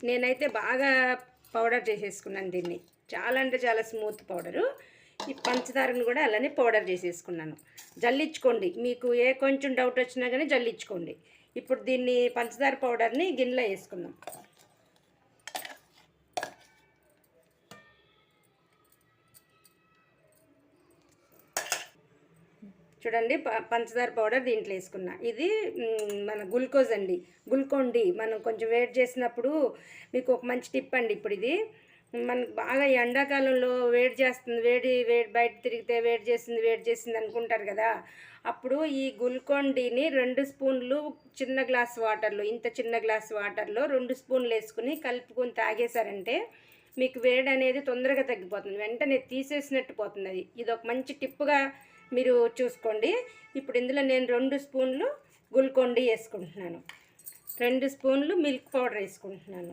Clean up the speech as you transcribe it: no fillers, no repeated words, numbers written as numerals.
నేనైతే బాగా పౌడర్ చేసేసుకున్నాను దీన్ని. చాలా అంటే చాలా స్మూత్ పౌడరు. ఈ పంచదారను కూడా అలానే పౌడర్ చేసేసుకున్నాను. జల్లించుకోండి, మీకు ఏ కొంచెం డౌట్ వచ్చినా కానీ జల్లించుకోండి. ఇప్పుడు దీన్ని పంచదార పౌడర్ని గిన్నెలో వేసుకుందాం. చూడండి, పంచదార పౌడర్ దీంట్లో వేసుకున్నా. ఇది మన గ్లూకోజ్ అండి, గ్లూకోండి. మనం కొంచెం వేడి చేసినప్పుడు మీకు ఒక మంచి టిప్ అండి. ఇప్పుడు ఇది మనకు బాగా ఎండాకాలంలో వేడి చేస్తుంది, వేడి వేడి బయట తిరిగితే వేడి చేసింది అనుకుంటారు కదా. అప్పుడు ఈ గ్లూకోండిని 2 స్పూన్లు చిన్న గ్లాస్ వాటర్లో, ఇంత చిన్న గ్లాస్ వాటర్లో 2 స్పూన్లు వేసుకుని కలుపుకొని తాగేశారంటే మీకు వేడి అనేది తొందరగా తగ్గిపోతుంది, వెంటనే తీసేసినట్టు పోతుంది. అది ఇది ఒక మంచి టిప్గా మీరు చూసుకోండి. ఇప్పుడు ఇందులో నేను 2 స్పూన్లు గ్లూకోండి వేసుకుంటున్నాను, 2 స్పూన్లు మిల్క్ పౌడర్ వేసుకుంటున్నాను.